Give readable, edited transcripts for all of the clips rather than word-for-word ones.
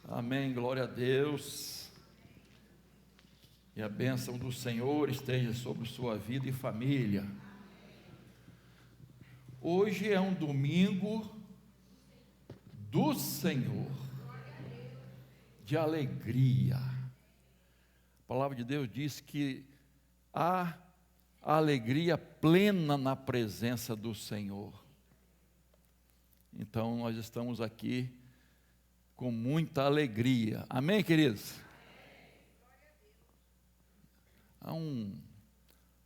Amém, glória a Deus. E a bênção do Senhor esteja sobre sua vida e família. Hoje é um domingo do Senhor, de alegria. A palavra de Deus diz que há alegria plena na presença do Senhor. Então nós estamos aqui com muita alegria. Amém, queridos? Há um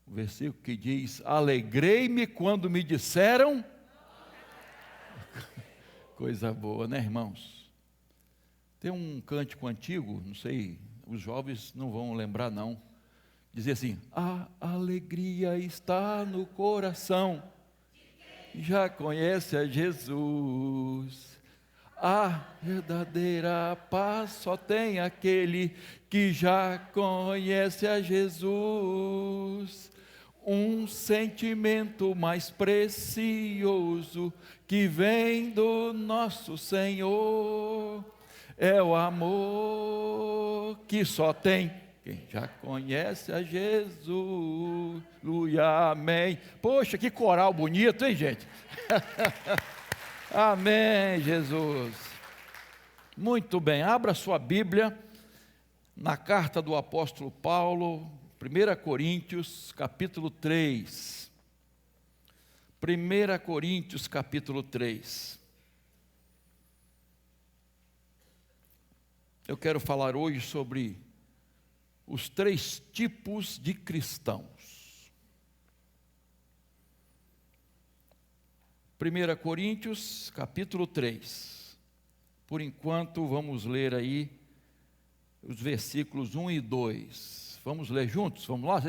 versículo que diz: alegrei-me quando me disseram. Coisa boa, né, irmãos? Tem um cântico antigo, não sei, os jovens não vão lembrar não. Dizia assim: a alegria está no coração, já conhece a Jesus. A verdadeira paz só tem aquele que já conhece a Jesus. Um sentimento mais precioso que vem do nosso Senhor é o amor que só tem quem já conhece a Jesus. Aleluia, amém. Poxa, que coral bonito, hein, gente? Amém, Jesus. Muito bem, abra sua Bíblia na carta do apóstolo Paulo, 1 Coríntios, capítulo 3. 1 Coríntios, capítulo 3. Eu quero falar hoje sobre os 3 tipos de cristãos. 1 Coríntios, capítulo 3. Por enquanto, vamos ler aí os versículos 1 e 2. Vamos ler juntos? Vamos lá?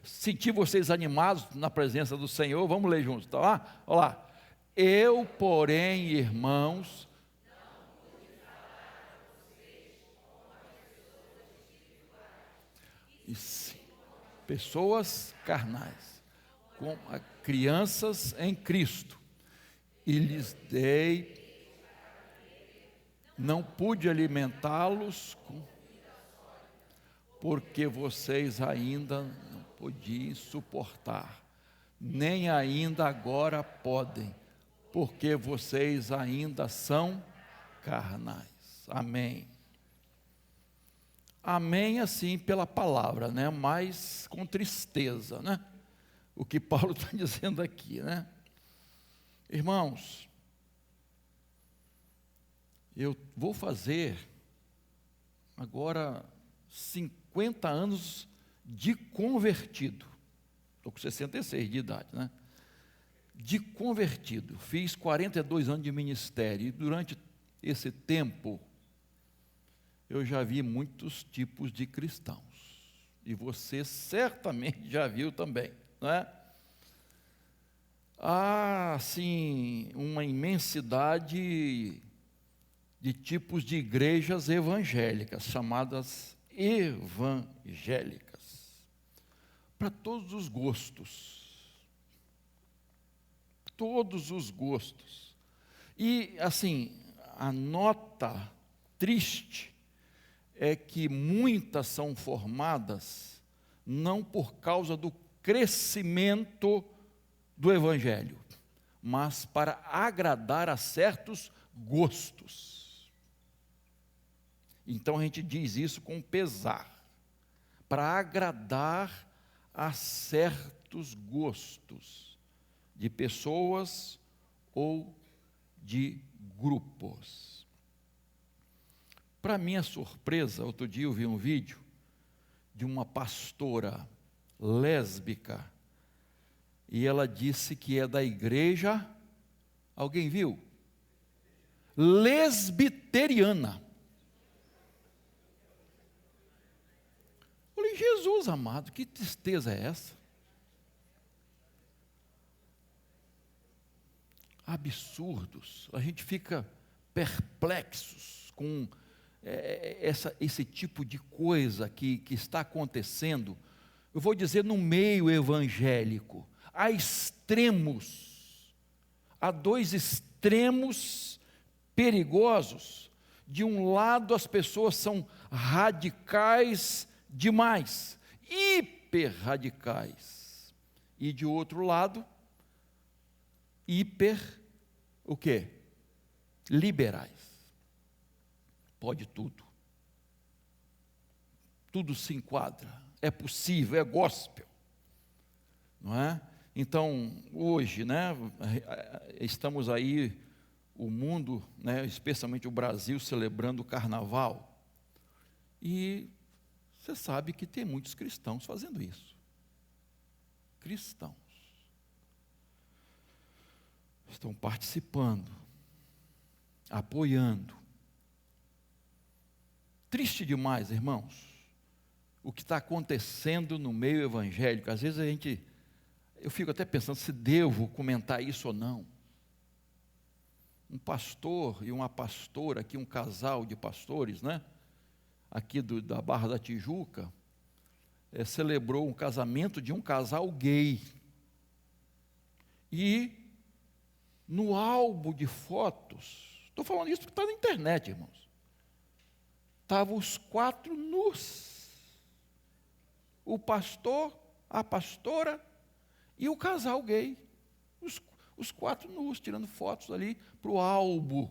Senti vocês animados na presença do Senhor. Vamos ler juntos, tá lá? Olha lá. Eu, porém, irmãos, pessoas carnais, como crianças em Cristo, e lhes dei, não pude alimentá-los, porque vocês ainda não podiam suportar, nem ainda agora podem, porque vocês ainda são carnais. Amém. Amém, assim, pela palavra, né? Mas com tristeza, né? O que Paulo está dizendo aqui, né? Irmãos, eu vou fazer agora 50 anos de convertido. Estou com 66 de idade, né? De convertido. Fiz 42 anos de ministério e durante esse tempo eu já vi muitos tipos de cristãos. E você certamente já viu também, não é? Há, assim, uma imensidade de tipos de igrejas evangélicas, chamadas evangélicas, para todos os gostos. Todos os gostos. E, assim, a nota triste é que muitas são formadas não por causa do crescimento do Evangelho, mas para agradar a certos gostos. Então a gente diz isso com pesar, para agradar a certos gostos de pessoas ou de grupos. Para minha surpresa, outro dia eu vi um vídeo de uma pastora lésbica, e ela disse que é da igreja, alguém viu? Lesbiteriana. Eu falei, Jesus amado, que tristeza é essa? Absurdos. A gente fica perplexos com esse tipo de coisa que está acontecendo. Eu vou dizer no meio evangélico. Há extremos, há 2 extremos perigosos De um lado, as pessoas são radicais demais, hiper radicais. E de outro lado, o quê? Liberais. Pode tudo. Tudo se enquadra. É possível, é gospel. Não é? Então, hoje, né, estamos aí, o mundo, né, especialmente o Brasil, celebrando o carnaval. E você sabe que tem muitos cristãos fazendo isso. Cristãos. Estão participando, apoiando. Triste demais, irmãos, o que está acontecendo no meio evangélico. Às vezes eu fico até pensando se devo comentar isso ou não. Um pastor e uma pastora, aqui um casal de pastores, né? Aqui da Barra da Tijuca, celebrou um casamento de um casal gay. E no álbum de fotos, estou falando isso porque está na internet, irmãos, estavam os 4 nus. O pastor, a pastora e o casal gay. Os 4 nus, tirando fotos ali para o álbum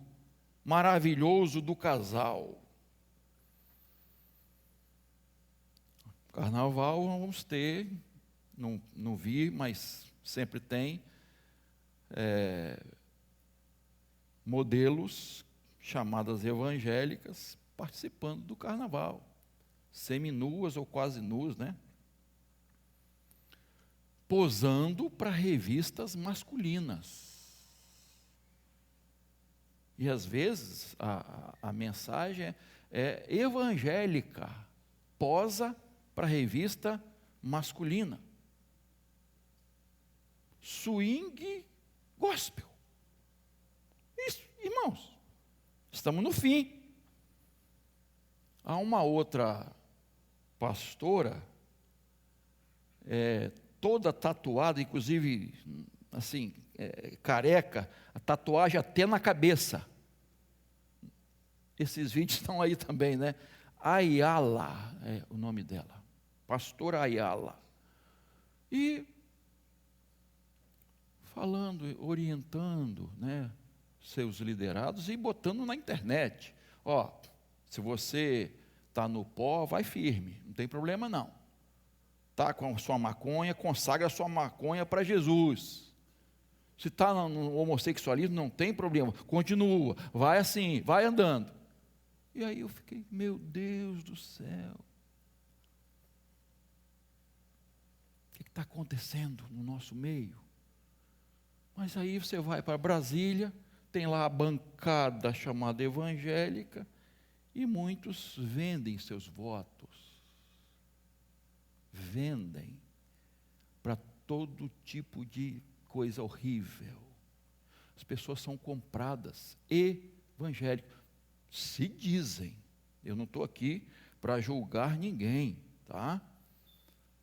maravilhoso do casal. Carnaval vamos ter, não vi, mas sempre tem, modelos chamadas evangélicas participando do carnaval, seminuas ou quase nuas, né? Posando para revistas masculinas. E às vezes a mensagem é evangélica, posa para revista masculina. Swing gospel. Isso, irmãos, estamos no fim. Há uma outra pastora, toda tatuada, inclusive, assim, careca, a tatuagem até na cabeça. Esses vídeos estão aí também, né? Ayala é o nome dela, pastora Ayala. E falando, orientando, né, seus liderados e botando na internet. Ó, se você está no pó, vai firme, não tem problema não. Está com a sua maconha, consagra a sua maconha para Jesus. Se está no homossexualismo, não tem problema, continua, vai assim, vai andando. E aí eu fiquei, meu Deus do céu, o que está acontecendo no nosso meio? Mas aí você vai para Brasília, tem lá a bancada chamada evangélica, e muitos vendem seus votos. Vendem para todo tipo de coisa horrível. As pessoas são compradas, evangélicas. Se dizem, eu não estou aqui para julgar ninguém, tá?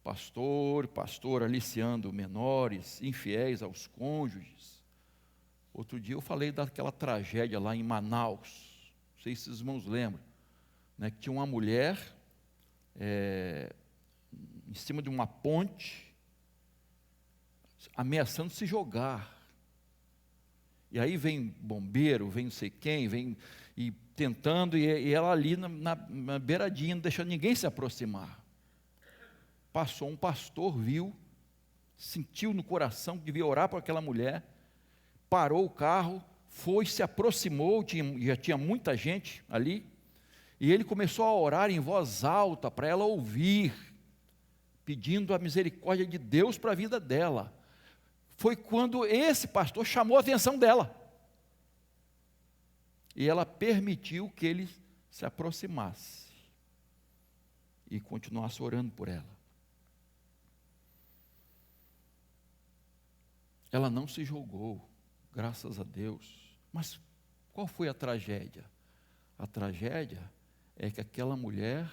Pastor aliciando menores, infiéis aos cônjuges. Outro dia eu falei daquela tragédia lá em Manaus, não sei se os irmãos lembram, né, que tinha uma mulher em cima de uma ponte, ameaçando se jogar. E aí vem bombeiro, vem não sei quem, vem e tentando, e ela ali na beiradinha, não deixando ninguém se aproximar. Passou um pastor, viu, sentiu no coração que devia orar por aquela mulher, parou o carro, foi, se aproximou, já tinha muita gente ali, e ele começou a orar em voz alta para ela ouvir, pedindo a misericórdia de Deus para a vida dela. Foi quando esse pastor chamou a atenção dela. E ela permitiu que ele se aproximasse e continuasse orando por ela. Ela não se jogou, graças a Deus. Mas qual foi a tragédia? A tragédia é que aquela mulher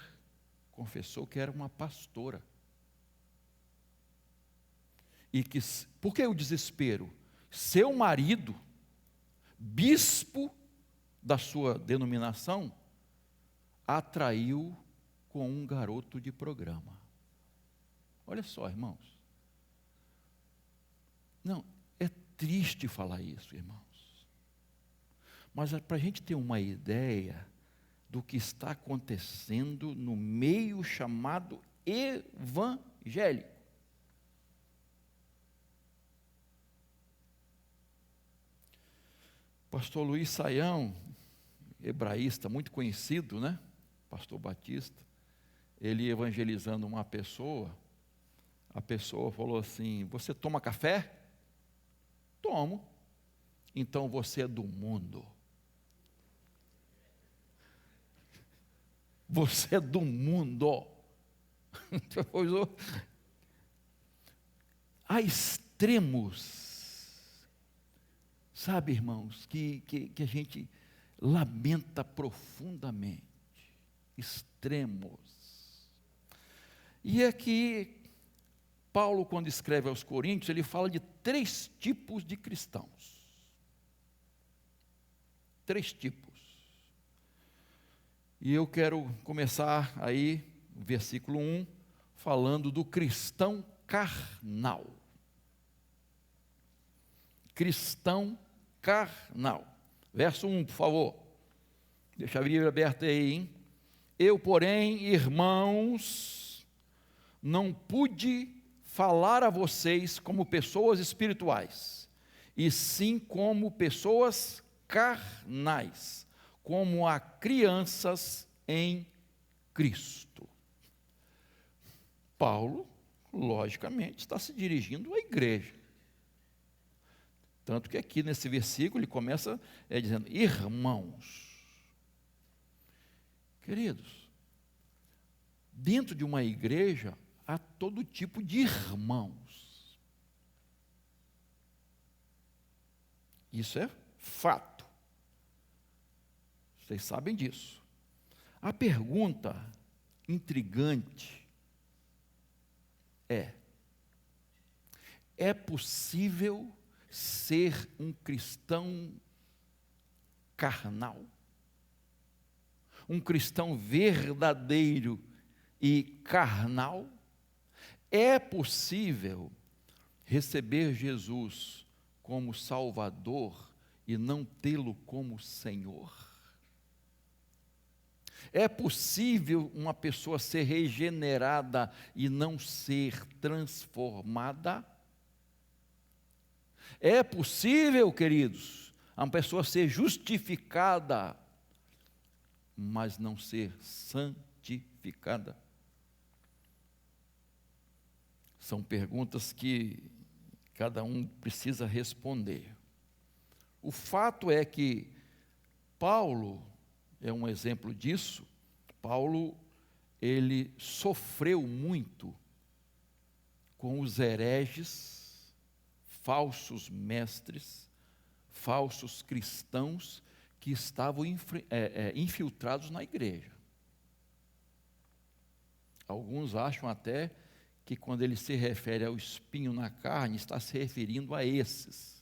confessou que era uma pastora. E que, por que o desespero? Seu marido, bispo da sua denominação atraiu com um garoto de programa. Olha só, irmãos. Não, é triste falar isso, irmãos. Mas é para a gente ter uma ideia do que está acontecendo no meio chamado evangélico. Pastor Luiz Saião, hebraísta, muito conhecido, né? Pastor Batista, ele evangelizando uma pessoa, a pessoa falou assim: você toma café? Tomo. Então você é do mundo. Você é do mundo. Há extremos, sabe, irmãos, que a gente lamenta profundamente. Extremos. E aqui, Paulo, quando escreve aos Coríntios, ele fala de 3 tipos de cristãos. 3 tipos. E eu quero começar aí, versículo 1, falando do cristão carnal. Cristão carnal. Verso 1, por favor. Deixa a Bíblia aberta aí, hein? Eu, porém, irmãos, não pude falar a vocês como pessoas espirituais, e sim como pessoas carnais, como a crianças em Cristo. Paulo, logicamente, está se dirigindo à igreja. Tanto que aqui nesse versículo ele começa dizendo: irmãos. Queridos, dentro de uma igreja há todo tipo de irmãos. Isso é fato. Vocês sabem disso. A pergunta intrigante é possível ser um cristão carnal? Um cristão verdadeiro e carnal? É possível receber Jesus como Salvador e não tê-lo como Senhor? É possível uma pessoa ser regenerada e não ser transformada? É possível, queridos, uma pessoa ser justificada, mas não ser santificada? São perguntas que cada um precisa responder. O fato é que Paulo é um exemplo disso. Paulo, ele sofreu muito com os hereges, falsos mestres, falsos cristãos que estavam infiltrados na igreja. Alguns acham até que quando ele se refere ao espinho na carne, está se referindo a esses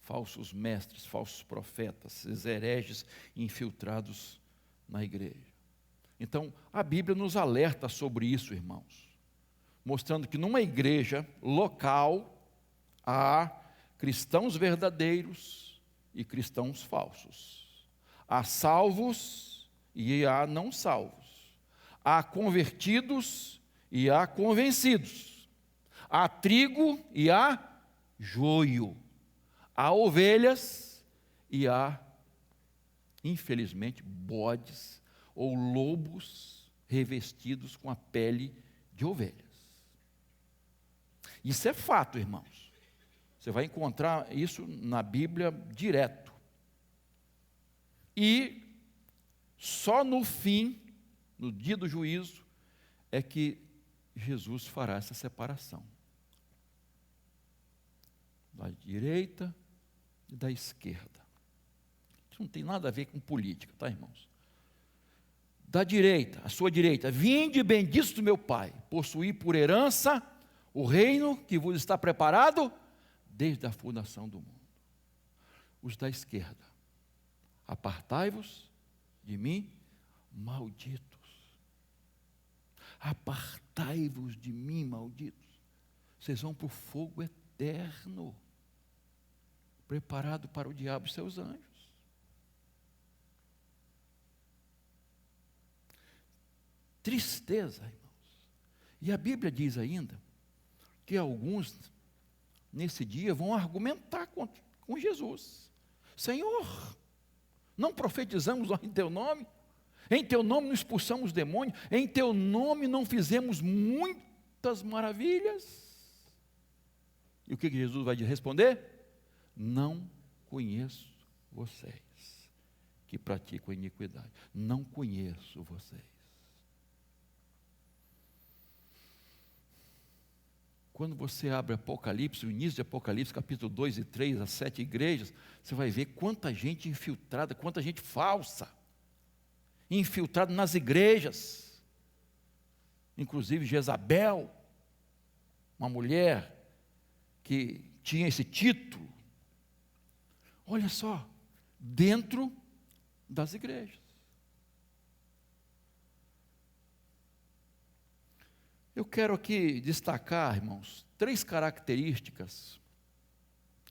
falsos mestres, falsos profetas, esses hereges infiltrados na igreja. Então, a Bíblia nos alerta sobre isso, irmãos, mostrando que numa igreja local há cristãos verdadeiros e cristãos falsos. Há salvos e há não salvos. Há convertidos e há convencidos. Há trigo e há joio. Há ovelhas e há, infelizmente, bodes ou lobos revestidos com a pele de ovelhas. Isso é fato, irmãos. Você vai encontrar isso na Bíblia direto. E só no fim, no dia do juízo, é que Jesus fará essa separação da direita e da esquerda. Isso não tem nada a ver com política, tá, irmãos? Da direita, a sua direita: vinde, benditos do meu Pai, possuí por herança o reino que vos está preparado desde a fundação do mundo. Os da esquerda: Apartai-vos de mim, malditos. Apartai-vos de mim, malditos. Vocês vão para o fogo eterno, preparado para o diabo e seus anjos. Tristeza, irmãos. E a Bíblia diz ainda que alguns, nesse dia, vão argumentar com Jesus. Senhor, não profetizamos em teu nome? Em teu nome não expulsamos demônios? Em teu nome não fizemos muitas maravilhas? E o que Jesus vai responder? Não conheço vocês que praticam iniquidade. Não conheço vocês. Quando você abre Apocalipse, o início de Apocalipse, capítulo 2 e 3, as 7 igrejas, você vai ver quanta gente infiltrada, quanta gente falsa, infiltrada nas igrejas. Inclusive Jezabel, uma mulher que tinha esse título. Olha só, dentro das igrejas. Eu quero aqui destacar, irmãos, 3 características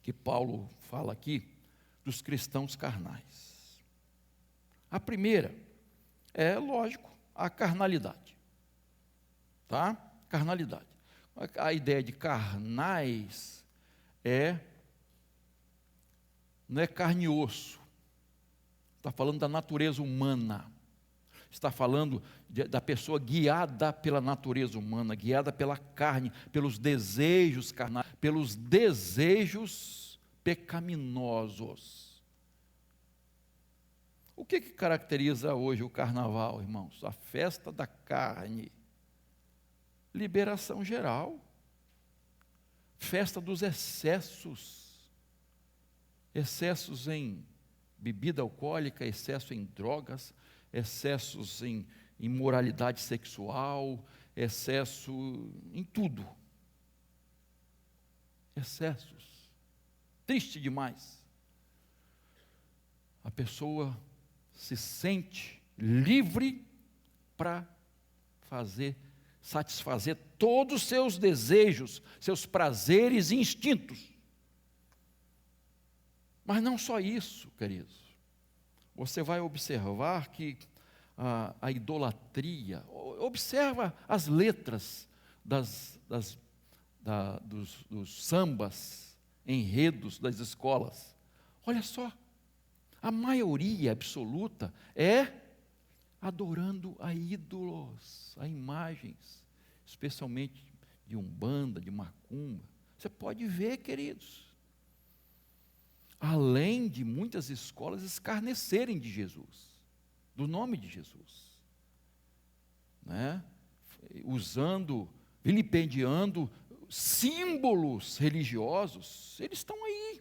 que Paulo fala aqui dos cristãos carnais. A primeira é, lógico, a carnalidade. Tá? Carnalidade. A ideia de carnais não é carne e osso. Está falando da natureza humana. Está falando da pessoa guiada pela natureza humana, guiada pela carne, pelos desejos carnais, pelos desejos pecaminosos. O que caracteriza hoje o carnaval, irmãos? A festa da carne. Liberação geral. Festa dos excessos. Excessos em bebida alcoólica, excesso em drogas, excessos em imoralidade sexual, excesso em tudo. Excessos. Triste demais. A pessoa se sente livre para satisfazer todos os seus desejos, seus prazeres e instintos. Mas não só isso, queridos. Você vai observar que a idolatria, observa as letras dos sambas, enredos das escolas. Olha só, a maioria absoluta é adorando a ídolos, a imagens, especialmente de umbanda, de macumba. Você pode ver, queridos, além de muitas escolas escarnecerem de Jesus, do nome de Jesus, né? Usando, vilipendiando símbolos religiosos, eles estão aí,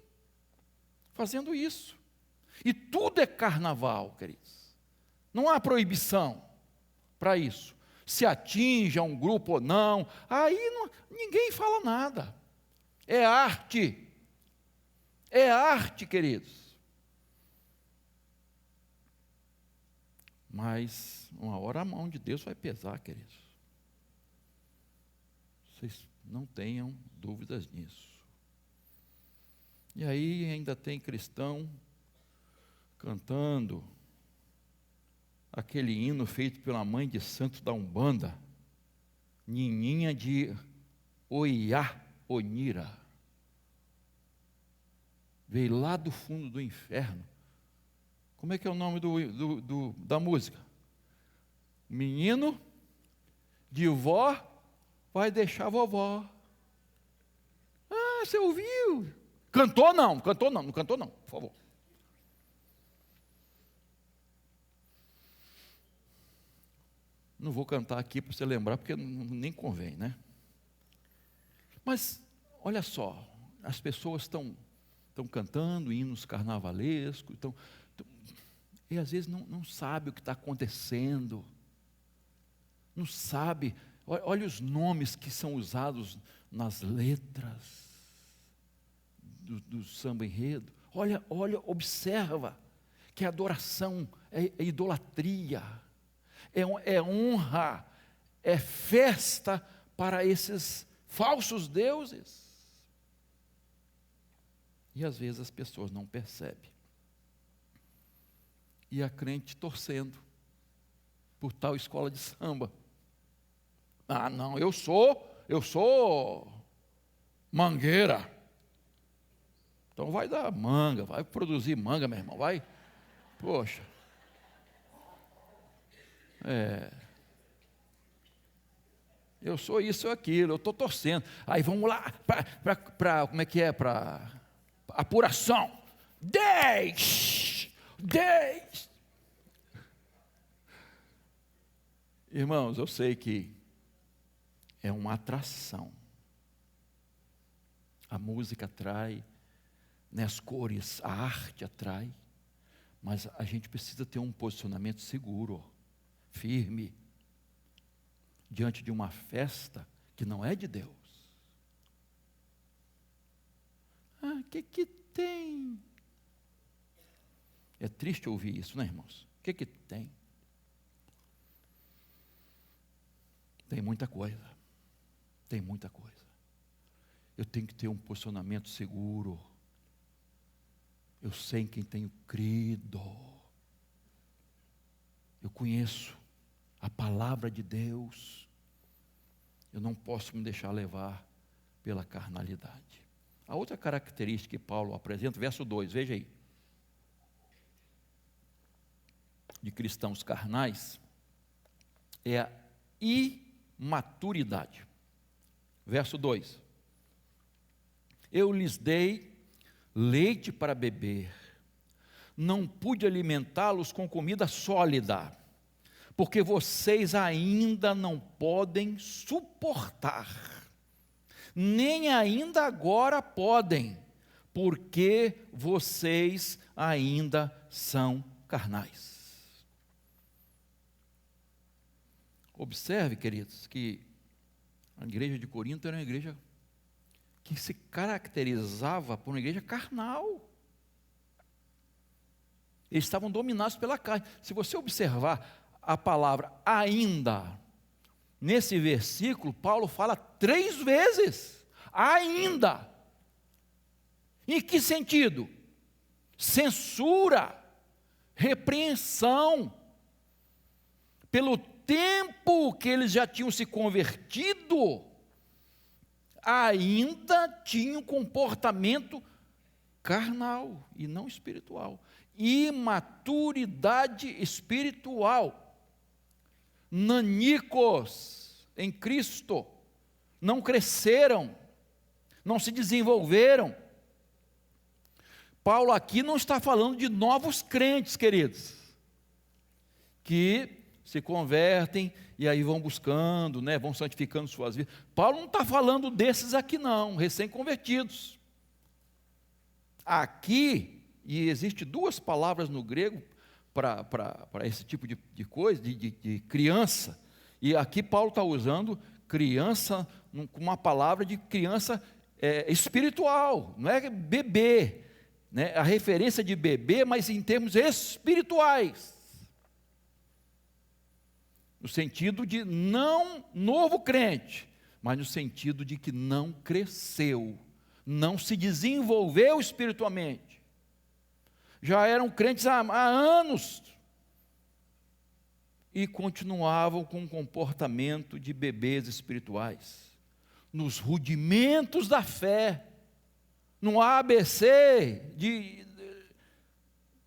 fazendo isso. E tudo é carnaval, queridos. Não há proibição para isso. Se atinge a um grupo ou não, aí ninguém fala nada. É arte. É arte, queridos. Mas uma hora a mão de Deus vai pesar, queridos. Vocês não tenham dúvidas nisso. E aí ainda tem cristão cantando aquele hino feito pela mãe de santo da Umbanda, Nininha de Oiá Onira. Veio lá do fundo do inferno. Como é que é o nome da música? Menino de vó vai deixar vovó. Ah, você ouviu? Cantou não, por favor. Não vou cantar aqui para você lembrar, porque nem convém, né? Mas, olha só, as pessoas estão cantando hinos carnavalescos, e às vezes não sabe o que está acontecendo, não sabe, olha os nomes que são usados nas letras do samba enredo, olha, observa, que é adoração, é idolatria, é honra, é festa para esses falsos deuses. E às vezes as pessoas não percebem. E a crente torcendo por tal escola de samba. Ah, não, eu sou mangueira. Então vai dar manga, vai produzir manga, meu irmão, vai. Poxa. Eu sou isso ou aquilo, eu estou torcendo. Aí vamos lá, para como é que é? Para apuração. 10. Irmãos, eu sei que é uma atração. A música atrai, as cores, a arte atrai, mas a gente precisa ter um posicionamento seguro, firme, diante de uma festa que não é de Deus. Ah, que tem? É triste ouvir isso, né, irmãos? O que tem? Tem muita coisa. Tem muita coisa. Eu tenho que ter um posicionamento seguro. Eu sei em quem tenho crido. Eu conheço a palavra de Deus. Eu não posso me deixar levar pela carnalidade. A outra característica que Paulo apresenta, verso 2, veja aí. De cristãos carnais, é a imaturidade. Verso 2. Eu lhes dei leite para beber, não pude alimentá-los com comida sólida, porque vocês ainda não podem suportar, nem ainda agora podem, porque vocês ainda são carnais. Observe, queridos, que a igreja de Corinto era uma igreja que se caracterizava por uma igreja carnal. Eles estavam dominados pela carne. Se você observar a palavra ainda, nesse versículo, Paulo fala 3 vezes, ainda. Em que sentido? Censura, repreensão, pelo tempo que eles já tinham se convertido, ainda tinham comportamento carnal e não espiritual. Imaturidade espiritual. Nanicos em Cristo. Não cresceram, não se desenvolveram. Paulo aqui não está falando de novos crentes, queridos, que se convertem e aí vão buscando, vão santificando suas vidas. Paulo não está falando desses aqui não, recém-convertidos. Aqui, e existe 2 palavras no grego para esse tipo de coisa, de criança, e aqui Paulo está usando criança, com uma palavra de criança espiritual, não é bebê, a referência de bebê, mas em termos espirituais. No sentido de não novo crente, mas no sentido de que não cresceu, não se desenvolveu espiritualmente. Já eram crentes há anos e continuavam com um comportamento de bebês espirituais, nos rudimentos da fé, no ABC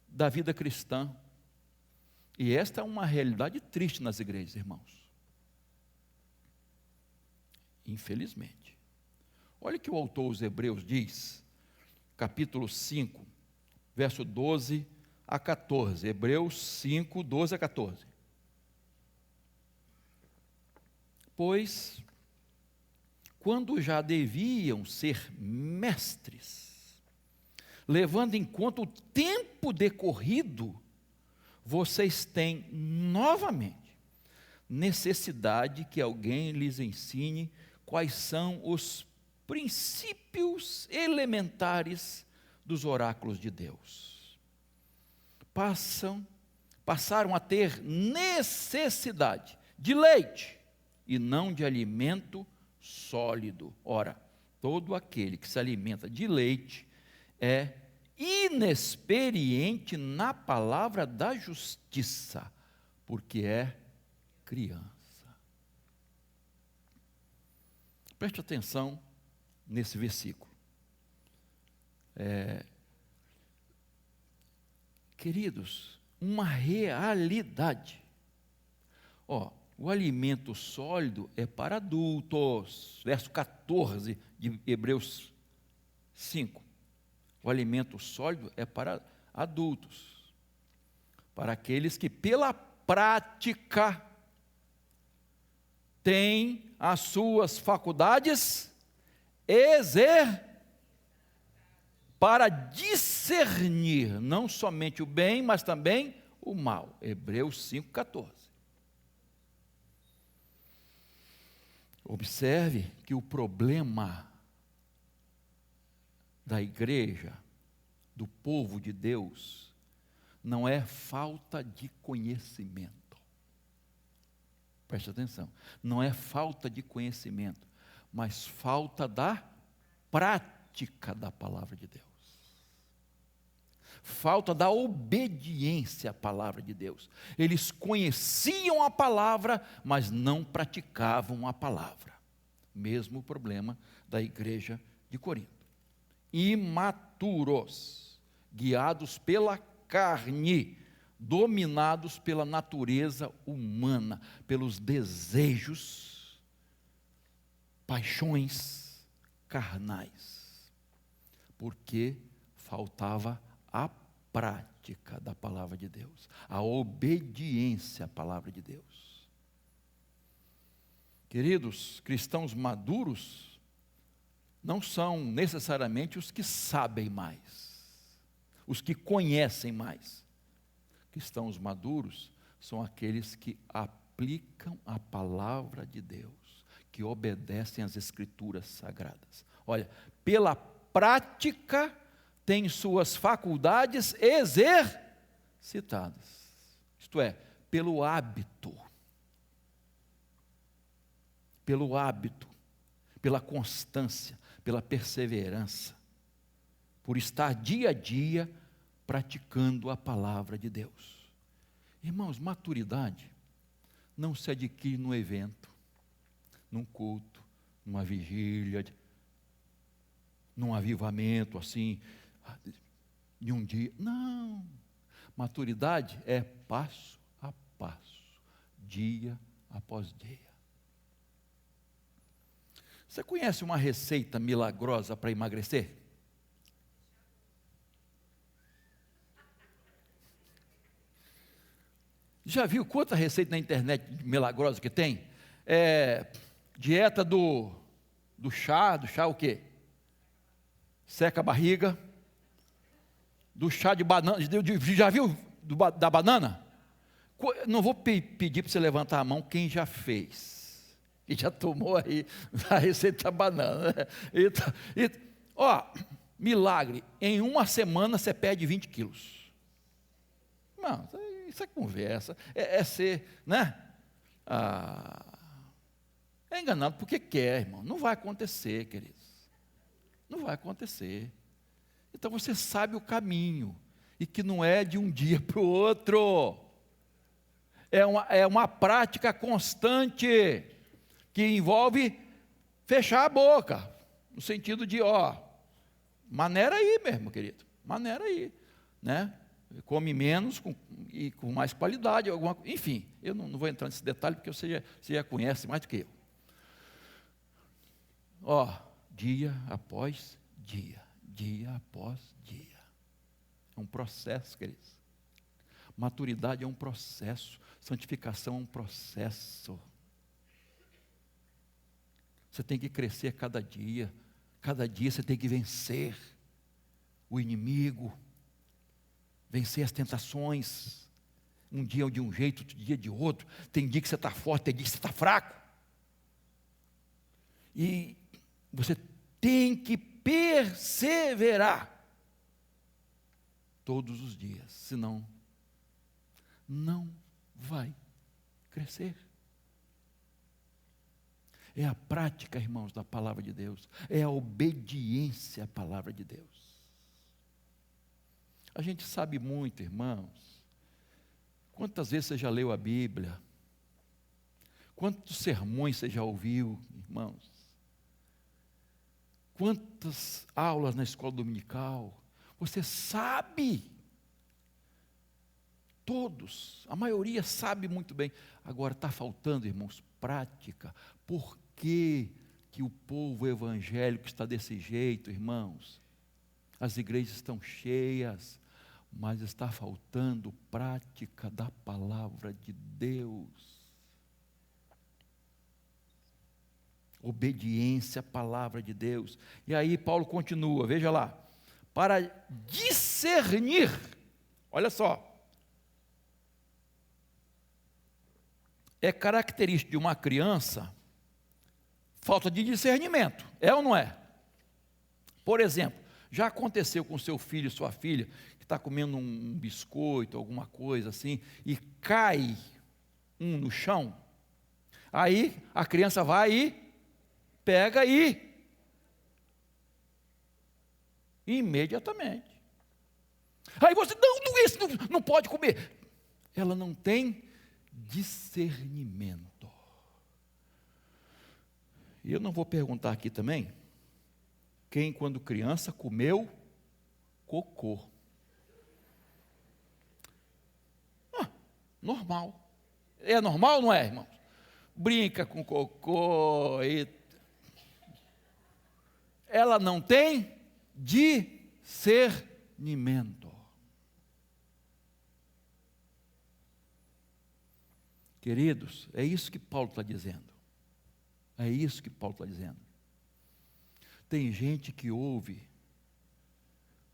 da vida cristã. E esta é uma realidade triste nas igrejas, irmãos. Infelizmente. Olha o que o autor aos Hebreus diz, capítulo 5, verso 12 a 14. Hebreus 5, 12 a 14. Pois, quando já deviam ser mestres, levando em conta o tempo decorrido, vocês têm novamente necessidade que alguém lhes ensine quais são os princípios elementares dos oráculos de Deus. passaram a ter necessidade de leite e não de alimento sólido. Ora, todo aquele que se alimenta de leite é inexperiente na palavra da justiça, porque é criança. Preste atenção nesse versículo. Queridos, uma realidade. O alimento sólido é para adultos. Verso 14 de Hebreus 5. O alimento sólido é para adultos. Para aqueles que pela prática têm as suas faculdades para discernir não somente o bem, mas também o mal. Hebreus 5,14. Observe que o problema da igreja, do povo de Deus, não é falta de conhecimento. Preste atenção. Não é falta de conhecimento, mas falta da prática da palavra de Deus. Falta da obediência à palavra de Deus. Eles conheciam a palavra, mas não praticavam a palavra. Mesmo problema da igreja de Corinto. Imaturos, guiados pela carne, dominados pela natureza humana, pelos desejos, paixões carnais, porque faltava a prática da palavra de Deus, a obediência à palavra de Deus. Queridos, cristãos maduros não são necessariamente os que sabem mais, os que conhecem mais. Cristãos maduros são aqueles que aplicam a palavra de Deus, que obedecem às Escrituras sagradas. Olha, pela prática tem suas faculdades exercitadas, isto é, pelo hábito, pela constância, pela perseverança, por estar dia a dia praticando a palavra de Deus. Irmãos, maturidade não se adquire num evento, num culto, numa vigília, num avivamento assim, de um dia. Não, maturidade é passo a passo, dia após dia. Você conhece uma receita milagrosa para emagrecer? Já viu quanta receita na internet milagrosa que tem? Dieta do chá o quê? Seca a barriga. Do chá de banana, já viu da banana? Não vou pedir para você levantar a mão quem já fez. E já tomou aí a receita da banana. Milagre, em uma semana você perde 20 quilos. Não, isso é conversa, é ser, né? É enganado porque quer, irmão. Não vai acontecer, queridos. Não vai acontecer. Então você sabe o caminho, e que não é de um dia para o outro. É uma prática constante, que envolve fechar a boca, no sentido de, maneira aí mesmo, querido, maneira aí, né? Come menos e com mais qualidade, enfim, eu não vou entrar nesse detalhe, porque você já conhece mais do que eu. Dia após dia, dia após dia. É um processo, queridos. Maturidade é um processo, santificação é um processo. Você tem que crescer cada dia você tem que vencer o inimigo, vencer as tentações. Um dia de um jeito, outro dia de outro. Tem dia que você está forte, tem dia que você está fraco. E você tem que perseverar todos os dias, senão não vai crescer. É a prática, irmãos, da palavra de Deus. É a obediência à palavra de Deus. A gente sabe muito, irmãos. Quantas vezes você já leu a Bíblia? Quantos sermões você já ouviu, irmãos? Quantas aulas na escola dominical? Você sabe. Todos, a maioria sabe muito bem. Agora está faltando, irmãos, prática. Por que o povo evangélico está desse jeito, irmãos? As igrejas estão cheias, mas está faltando prática da palavra de Deus. Obediência à palavra de Deus. E aí Paulo continua, veja lá. Para discernir, olha só. É característico de uma criança falta de discernimento, é ou não é? Por exemplo, já aconteceu com seu filho, sua filha, que está comendo um biscoito, alguma coisa assim, e cai um no chão, aí a criança vai e pega e imediatamente. Aí você, não, isso não pode comer. Ela não tem discernimento. E eu não vou perguntar aqui também, quem quando criança comeu cocô. Normal. É normal ou não é, irmãos? Brinca com cocô e ela não tem discernimento. Queridos, é isso que Paulo está dizendo. É isso que Paulo está dizendo. Tem gente que ouve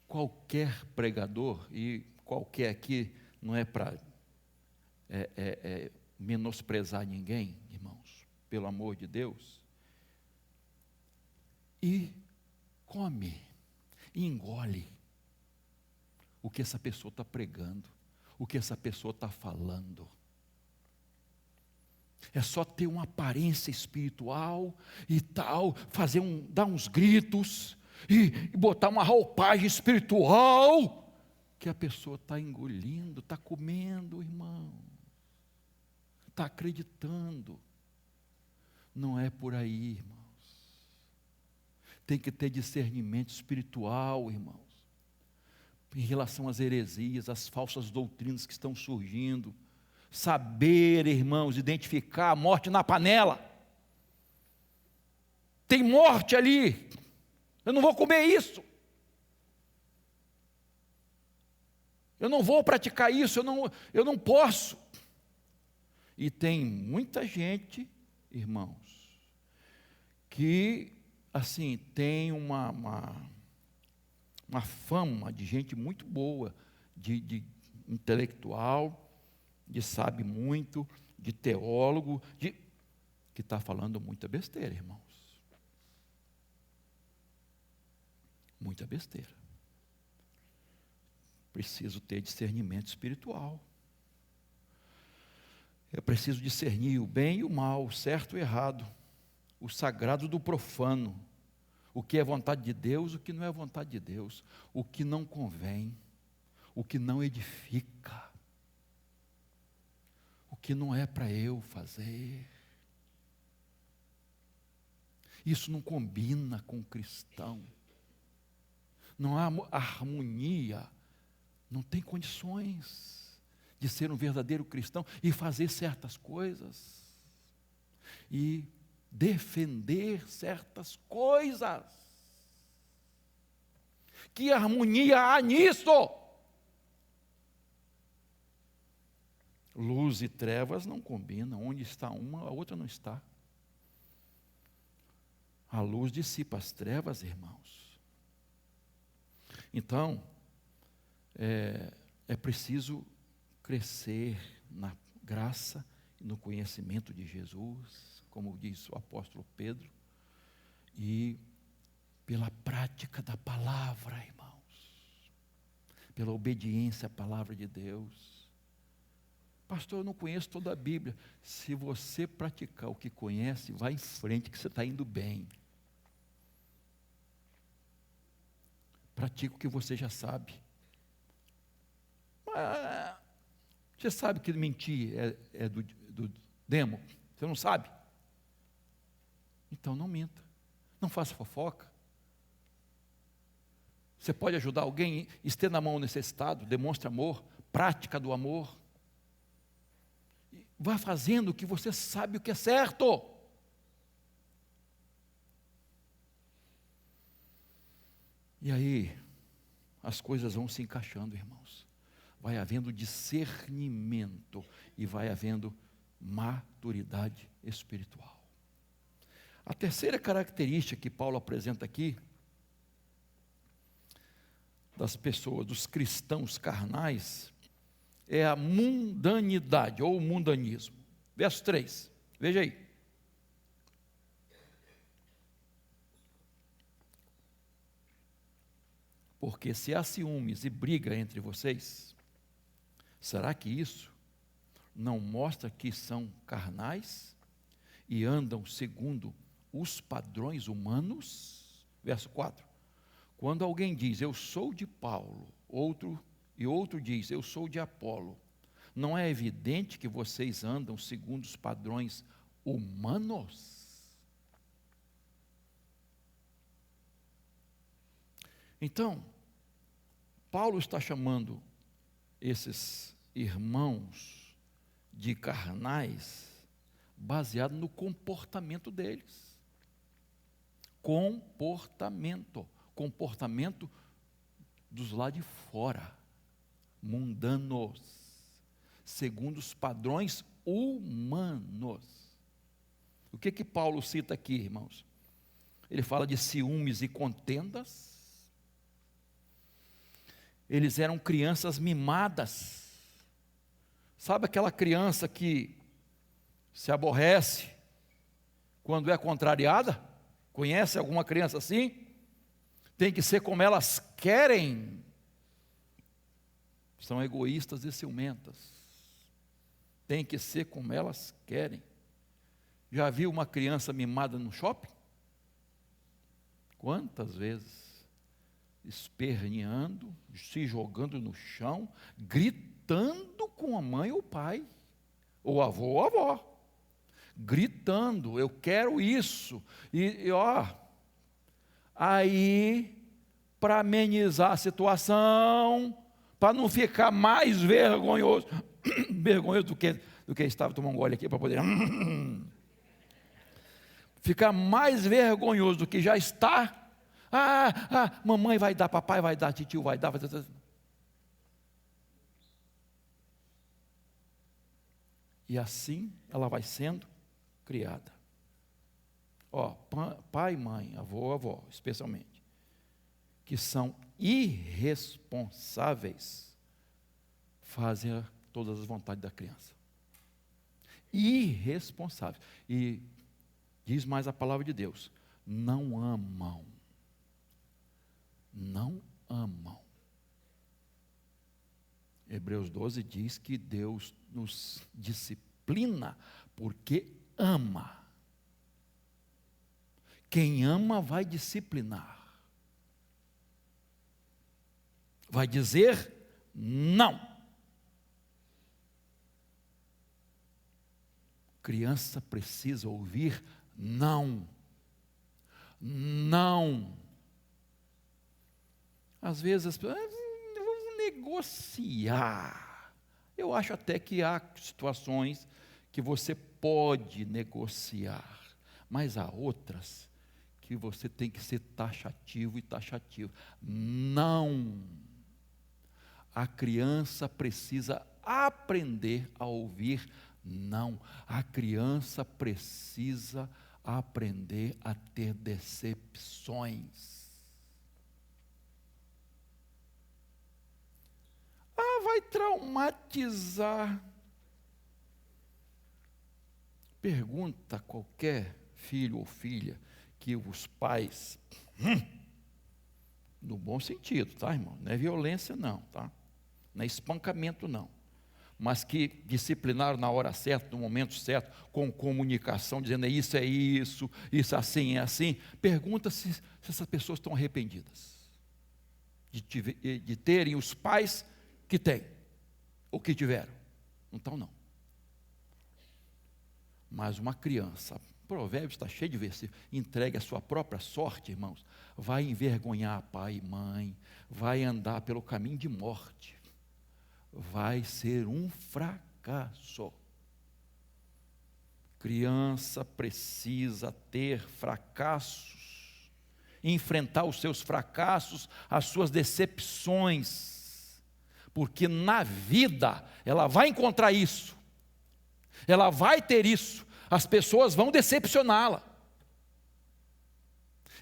qualquer pregador, e qualquer aqui não é para menosprezar ninguém, irmãos, pelo amor de Deus, e come, e engole o que essa pessoa está pregando, o que essa pessoa está falando. É só ter uma aparência espiritual e tal, dar uns gritos e botar uma roupagem espiritual, que a pessoa está engolindo, está comendo, irmão, está acreditando. Não é por aí, irmãos. Tem que ter discernimento espiritual, irmãos, em relação às heresias, às falsas doutrinas que estão surgindo. Saber, irmãos, identificar a morte na panela. Tem morte ali. Eu não vou comer isso. Eu não vou praticar isso, eu não posso. E tem muita gente, irmãos, que, assim, tem uma fama de gente muito boa, de intelectual, de sabe muito, de teólogo, que está falando muita besteira, irmãos. Muita besteira. Preciso ter discernimento espiritual. Eu preciso discernir o bem e o mal, o certo e o errado, o sagrado do profano, o que é vontade de Deus, o que não é vontade de Deus, o que não convém, o que não edifica, o que não é para eu fazer. Isso não combina com o cristão. Não há harmonia, não tem condições de ser um verdadeiro cristão e fazer certas coisas e defender certas coisas. Que harmonia há nisso? Luz e trevas não combinam. Onde está uma, a outra não está. A luz dissipa as trevas, irmãos. Então, é preciso crescer na graça e no conhecimento de Jesus, como diz o apóstolo Pedro, e pela prática da palavra, irmãos, pela obediência à palavra de Deus. Pastor, eu não conheço toda a Bíblia. Se você praticar o que conhece, vá em frente, que você está indo bem. Pratica o que você já sabe. Mas você sabe que mentir é do demo? Você não sabe? Então não minta. Não faça fofoca. Você pode ajudar alguém, estenda a mão ao necessitado, demonstre amor, prática do amor. Vá fazendo o que você sabe o que é certo. E aí, as coisas vão se encaixando, irmãos. Vai havendo discernimento e vai havendo maturidade espiritual. A terceira característica que Paulo apresenta aqui, das pessoas, dos cristãos carnais, é a mundanidade ou mundanismo. Verso 3, veja aí. Porque se há ciúmes e briga entre vocês, será que isso não mostra que são carnais e andam segundo os padrões humanos? Verso 4. Quando alguém diz, eu sou de Paulo, outro diz, eu sou de Apolo, não é evidente que vocês andam segundo os padrões humanos? Então, Paulo está chamando esses irmãos de carnais baseado no comportamento deles. Comportamento dos lá de fora, mundanos, segundo os padrões humanos. O que Paulo cita aqui, irmãos? Ele fala de ciúmes e contendas. Eles eram crianças mimadas. Sabe aquela criança que se aborrece quando é contrariada? Conhece alguma criança assim? Tem que ser como elas querem. São egoístas e ciumentas. Tem que ser como elas querem. Já viu uma criança mimada no shopping? Quantas vezes? Esperneando, se jogando no chão, gritando com a mãe ou o pai, ou avô ou avó, gritando, eu quero isso, aí, para amenizar a situação, para não ficar mais vergonhoso do que estava, tomando um gole aqui para poder, ficar mais vergonhoso do que já está, mamãe vai dar, papai vai dar, titio vai dar. E assim ela vai sendo criada. Pai, mãe, avô, avó, especialmente, que são irresponsáveis, fazem todas as vontades da criança. Irresponsáveis. E diz mais a palavra de Deus, não amam. Não amam. Hebreus 12 diz que Deus nos disciplina porque ama. Quem ama vai disciplinar. Vai dizer não. Criança precisa ouvir não. Não. Às vezes as pessoas vão negociar. Eu acho até que há situações que você pode negociar, mas há outras que você tem que ser taxativo e taxativo. Não. A criança precisa aprender a ouvir não. A criança precisa aprender a ter decepções. Vai traumatizar. Pergunta a qualquer filho ou filha que os pais, no bom sentido, tá, irmão? Não é violência não, tá? Não é espancamento não. mas que disciplinaram na hora certa, no momento certo, com comunicação, dizendo isso é isso, isso assim é assim. Pergunta se essas pessoas estão arrependidas de terem os pais que têm, ou que tiveram. Não estão, não. Mas uma criança, Provérbios está cheio de versículos, entregue a sua própria sorte, irmãos, vai envergonhar pai e mãe, vai andar pelo caminho de morte, vai ser um fracasso. Criança precisa ter fracassos, enfrentar os seus fracassos, as suas decepções, porque na vida ela vai encontrar isso, ela vai ter isso, as pessoas vão decepcioná-la,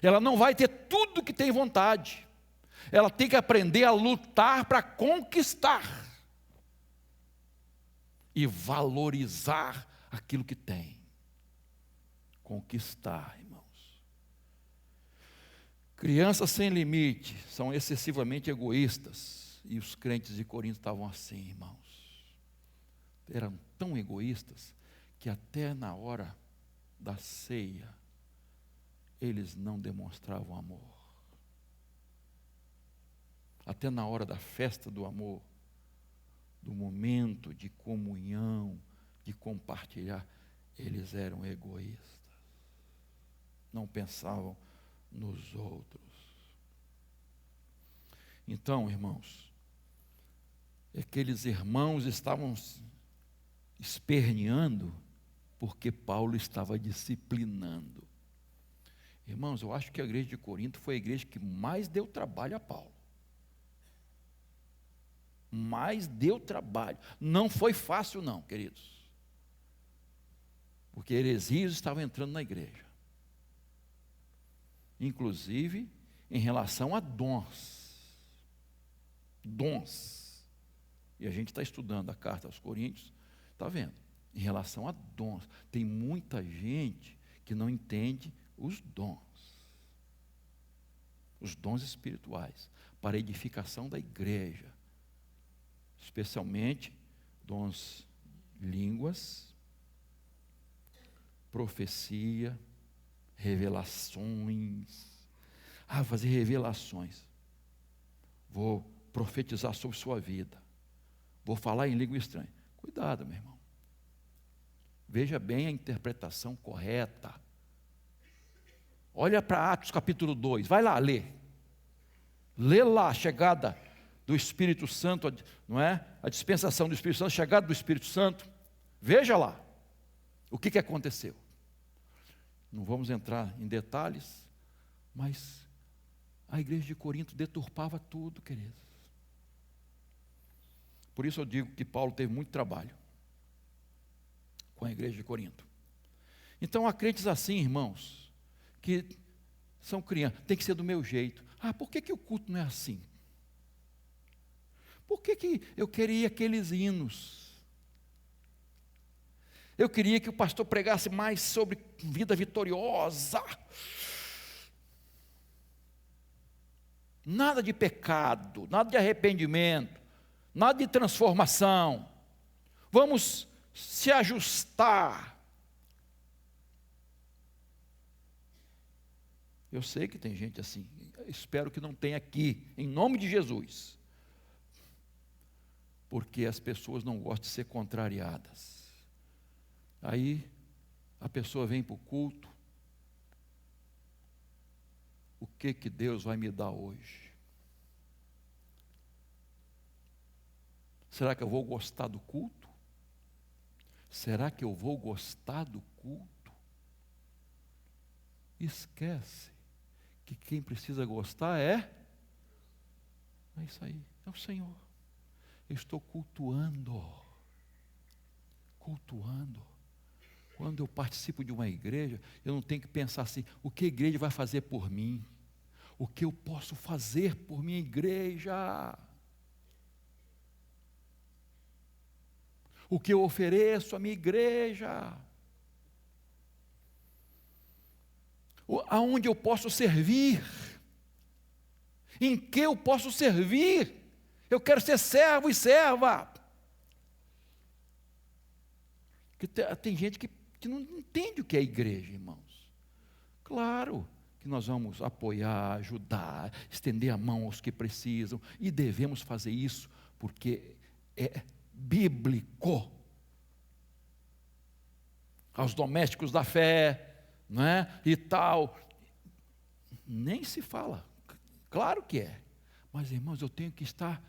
ela não vai ter tudo que tem vontade, ela tem que aprender a lutar para conquistar e valorizar aquilo que tem. Conquistar, irmãos. Crianças sem limite são excessivamente egoístas, e os crentes de Corinto estavam assim, irmãos. Eram tão egoístas que até na hora da ceia eles não demonstravam amor. Até na hora da festa do amor, do momento de comunhão, de compartilhar, eles eram egoístas. Não pensavam nos outros. Então, irmãos, aqueles irmãos estavam esperneando porque Paulo estava disciplinando. Irmãos, eu acho que a igreja de Corinto foi a igreja que mais deu trabalho a Paulo. Mais deu trabalho. Não foi fácil não, queridos. Porque heresias estavam entrando na igreja. Inclusive em relação a dons. Dons. E a gente está estudando a carta aos Coríntios, está vendo? Em relação a dons. Tem muita gente que não entende os dons. Os dons espirituais para a edificação da igreja. Especialmente dons de línguas, profecia, revelações. Fazer revelações. Vou profetizar sobre sua vida. Vou falar em língua estranha. Cuidado, meu irmão. Veja bem a interpretação correta. Olha para Atos capítulo 2. Vai lá ler. Lê lá a chegada do Espírito Santo, não é? A dispensação do Espírito Santo, a chegada do Espírito Santo. Veja lá o que aconteceu. Não vamos entrar em detalhes, mas a igreja de Corinto deturpava tudo, queridos. Por isso eu digo que Paulo teve muito trabalho com a igreja de Corinto. Então há crentes assim, irmãos, que são crianças, tem que ser do meu jeito. Por que o culto não é assim? Por que eu queria aqueles hinos? Eu queria que o pastor pregasse mais sobre vida vitoriosa. Nada de pecado, nada de arrependimento, nada de transformação. Vamos se ajustar. Eu sei que tem gente assim, espero que não tenha aqui, em nome de Jesus. Porque as pessoas não gostam de ser contrariadas. Aí a pessoa vem para o culto. O que Deus vai me dar hoje? Será que eu vou gostar do culto? Será que eu vou gostar do culto? Esquece que quem precisa gostar é isso aí, é o Senhor. Eu estou cultuando. Quando eu participo de uma igreja, eu não tenho que pensar assim, o que a igreja vai fazer por mim? O que eu posso fazer por minha igreja? O que eu ofereço à minha igreja? Aonde eu posso servir? Em que eu posso servir? Eu quero ser servo e serva. Porque tem gente que não entende o que é igreja, irmãos. Claro que nós vamos apoiar, ajudar, estender a mão aos que precisam, e devemos fazer isso, porque é bíblico. Aos domésticos da fé, não é? E tal, nem se fala, claro que é, mas irmãos, eu tenho que estar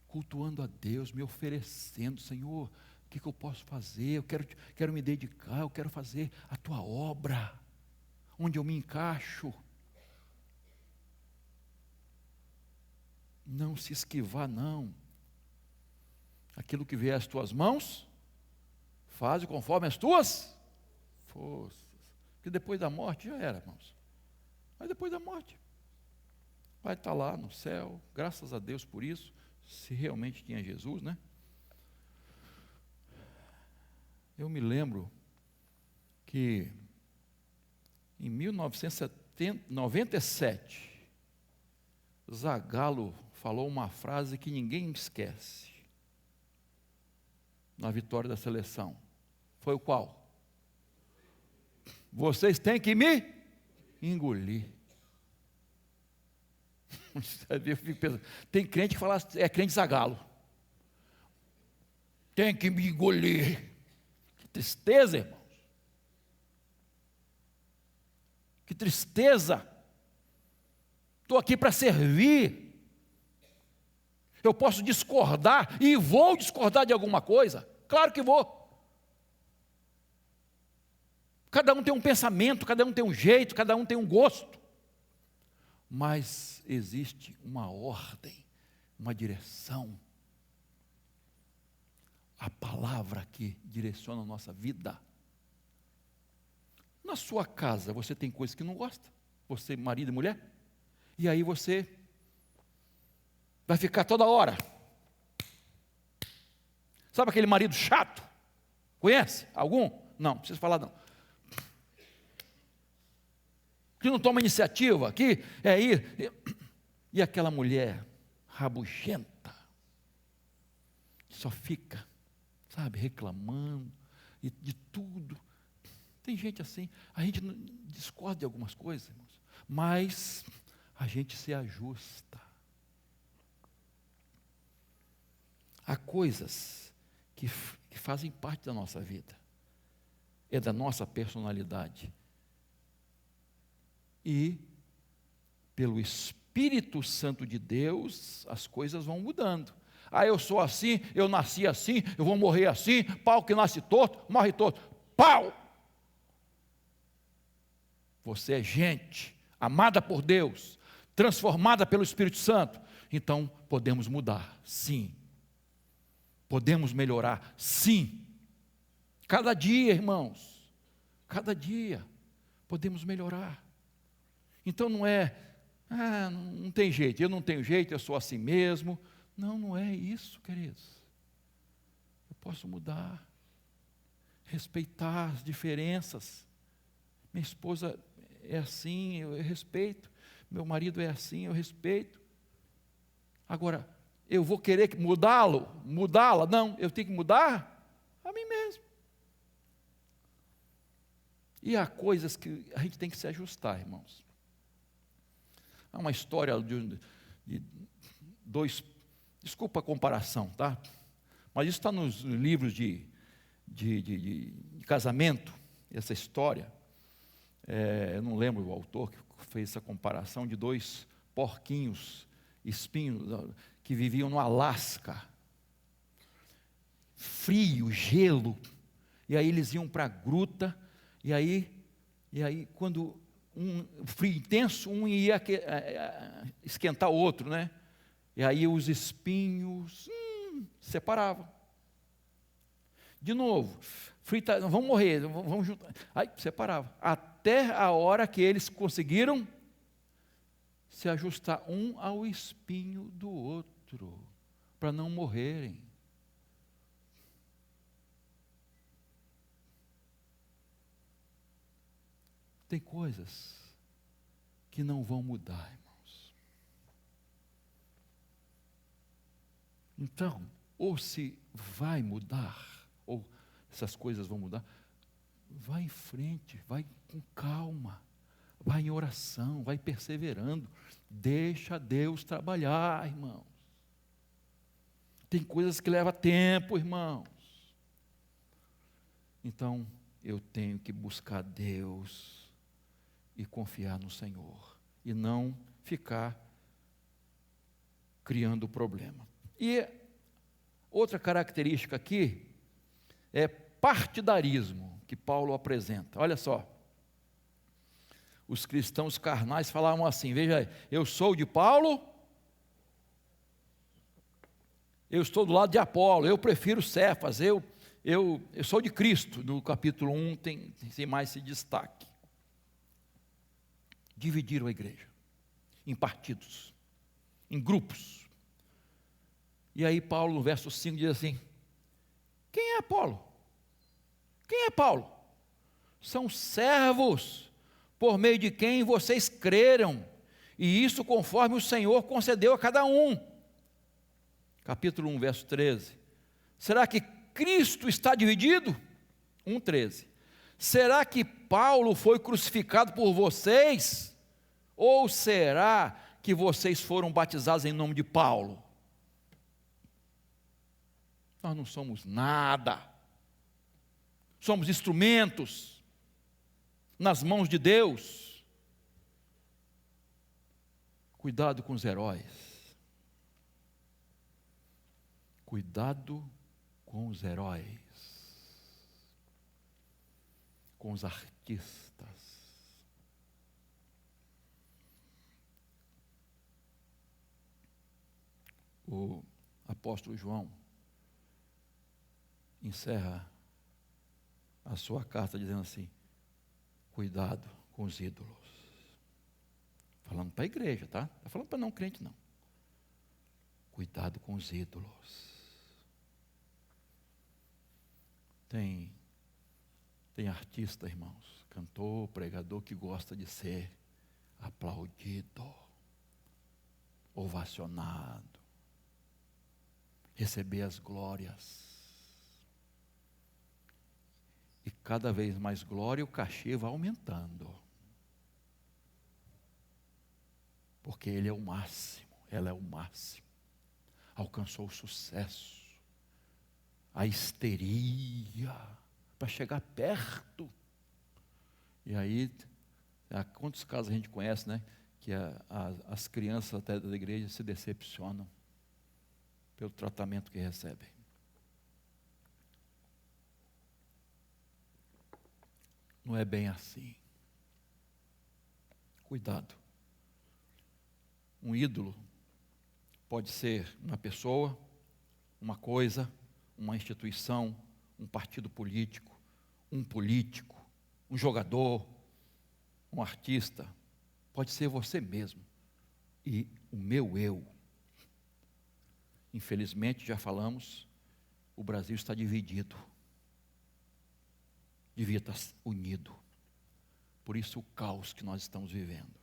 cultuando a Deus, me oferecendo, Senhor, o que eu posso fazer? Eu quero me dedicar, eu quero fazer a tua obra, onde eu me encaixo. Não se esquivar, não. Aquilo que vier às tuas mãos, faze conforme as tuas forças. Porque depois da morte já era, irmãos. Mas depois da morte, vai estar lá no céu, graças a Deus por isso, se realmente tinha Jesus, né? Eu me lembro que em 1997, Zagallo falou uma frase que ninguém esquece, na vitória da seleção. Foi o qual? Vocês têm que me engolir. Eu fico pensando, tem crente que fala, é crente Zagallo. Tem que me engolir. Que tristeza, irmãos. Que tristeza. Estou aqui para servir. Eu posso discordar, e vou discordar de alguma coisa. Claro que vou. Cada um tem um pensamento, cada um tem um jeito, cada um tem um gosto. Mas existe uma ordem, uma direção. A palavra que direciona a nossa vida. Na sua casa, você tem coisas que não gosta? Você, marido e mulher? E aí você vai ficar toda hora. Sabe aquele marido chato? Conhece? Algum? Não precisa falar não. Que não toma iniciativa, que é ir. E aquela mulher rabugenta, que só fica, sabe, reclamando de tudo. Tem gente assim, a gente discorda de algumas coisas, irmãos, mas a gente se ajusta. Há coisas que fazem parte da nossa vida, é da nossa personalidade. E, pelo Espírito Santo de Deus, as coisas vão mudando. Ah, eu sou assim, eu nasci assim, eu vou morrer assim, pau que nasce torto, morre torto. Pau! Você é gente, amada por Deus, transformada pelo Espírito Santo. Então, podemos mudar, sim. Podemos melhorar, sim. Cada dia, irmãos, cada dia, podemos melhorar. Então não é, não tem jeito, eu não tenho jeito, eu sou assim mesmo. Não, não é isso, queridos. Eu posso mudar, respeitar as diferenças. Minha esposa é assim, eu respeito. Meu marido é assim, eu respeito. Agora, eu vou querer mudá-la? Não, eu tenho que mudar a mim mesmo. E há coisas que a gente tem que se ajustar, irmãos. Há uma história de dois, desculpa a comparação, tá? Mas isso está nos livros de casamento, essa história. Eu não lembro o autor que fez essa comparação de dois porquinhos, espinhos, que viviam no Alasca. Frio, gelo. E aí eles iam para a gruta, e aí quando um frio intenso, um ia esquentar o outro, né? E aí os espinhos separavam. De novo, frio, vamos morrer, vamos juntar. Aí separava. Até a hora que eles conseguiram se ajustar um ao espinho do outro, para não morrerem. Tem coisas que não vão mudar, irmãos. Então, ou se vai mudar, ou essas coisas vão mudar. Vai em frente, vai com calma, vai em oração, vai perseverando. Deixa Deus trabalhar, irmãos. Tem coisas que levam tempo, irmãos. Então, eu tenho que buscar Deus e confiar no Senhor. E não ficar criando problema. E outra característica aqui é partidarismo, que Paulo apresenta. Olha só. Os cristãos carnais falavam assim, veja aí, eu sou de Paulo, eu estou do lado de Apolo, eu prefiro Cefas, eu sou de Cristo. No capítulo 1 tem mais esse destaque. Dividiram a igreja em partidos, em grupos. E aí Paulo, no verso 5, diz assim, quem é Apolo? Quem é Paulo? São servos por meio de quem vocês creram, e isso conforme o Senhor concedeu a cada um. Capítulo 1, verso 13. Será que Cristo está dividido? 1,13. Será que Paulo foi crucificado por vocês? Ou será que vocês foram batizados em nome de Paulo? Nós não somos nada. Somos instrumentos nas mãos de Deus. Cuidado com os heróis. Cuidado com os heróis. Com os artistas. O apóstolo João encerra a sua carta dizendo assim, cuidado com os ídolos. Falando para a igreja, tá? Não está falando para não crente, não. Cuidado com os ídolos. Tem artista, irmãos, cantor, pregador que gosta de ser aplaudido, ovacionado, receber as glórias. E cada vez mais glória, o cachê vai aumentando. Porque ele é o máximo, ela é o máximo. Alcançou o sucesso, a histeria, para chegar perto. E aí, quantos casos a gente conhece, né? Que as crianças até da igreja se decepcionam pelo tratamento que recebem. Não é bem assim. Cuidado. Um ídolo pode ser uma pessoa, uma coisa, uma instituição, um partido político, um jogador, um artista. Pode ser você mesmo. E o meu eu. Infelizmente, já falamos, o Brasil está dividido. Devia estar unido. Por isso o caos que nós estamos vivendo.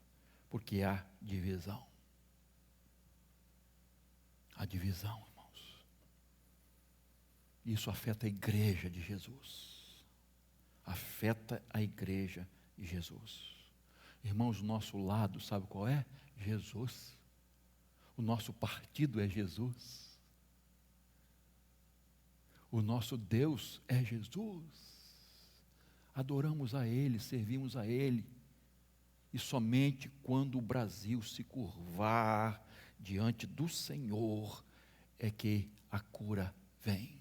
Porque há divisão. Há divisão, irmãos. Isso afeta a igreja de Jesus. Afeta a igreja de Jesus. Irmãos, o nosso lado, sabe qual é? Jesus. O nosso partido é Jesus. O nosso Deus é Jesus. Adoramos a Ele, servimos a Ele. E somente quando o Brasil se curvar diante do Senhor é que a cura vem.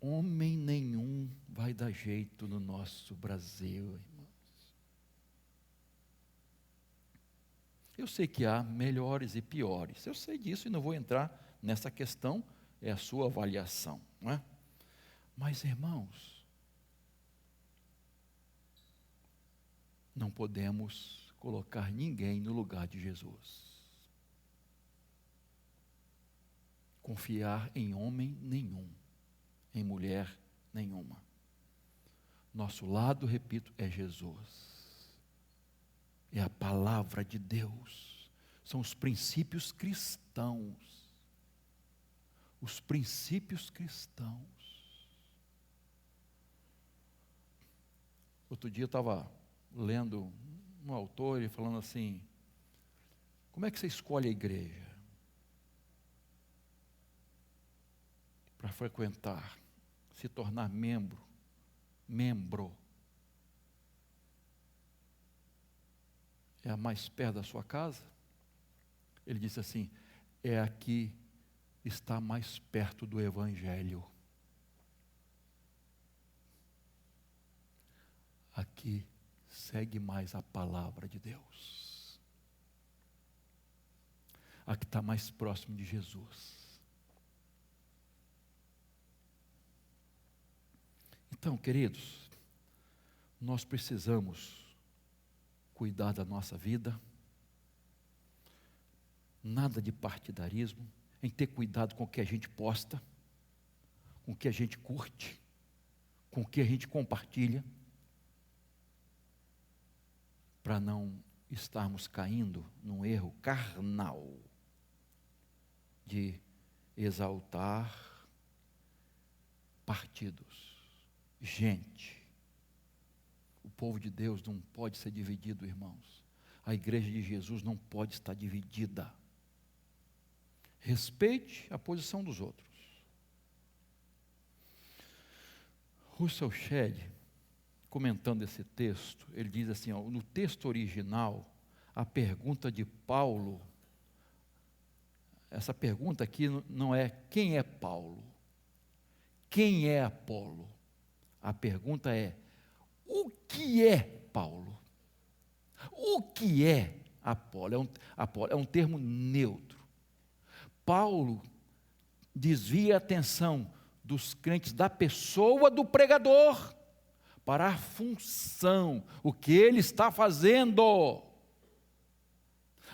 Homem nenhum vai dar jeito no nosso Brasil, irmãos. Eu sei que há melhores e piores. Eu sei disso e não vou entrar nessa questão, é a sua avaliação, não é? Mas, irmãos, não podemos colocar ninguém no lugar de Jesus. Confiar em homem nenhum, em mulher nenhuma. Nosso lado, repito, é Jesus. É a palavra de Deus. São os princípios cristãos. os princípios cristãos. Outro dia eu estava lendo um autor e falando assim, como é que você escolhe a igreja para frequentar, se tornar membro? É a mais perto da sua casa? Ele disse assim, é a que está mais perto do Evangelho. Aqui segue mais a palavra de Deus. Aqui está mais próximo de Jesus. Então, queridos, nós precisamos cuidar da nossa vida, nada de partidarismo, em ter cuidado com o que a gente posta, com o que a gente curte, com o que a gente compartilha, para não estarmos caindo num erro carnal de exaltar partidos. Gente, o povo de Deus não pode ser dividido, irmãos. A igreja de Jesus não pode estar dividida. Respeite a posição dos outros. Russell Shedd, comentando esse texto, ele diz assim, ó, no texto original, a pergunta de Paulo, essa pergunta aqui não é quem é Paulo, quem é Apolo. A pergunta é, o que é Paulo? O que é Apolo? Apolo é um termo neutro. Paulo desvia a atenção dos crentes da pessoa do pregador para a função, o que ele está fazendo.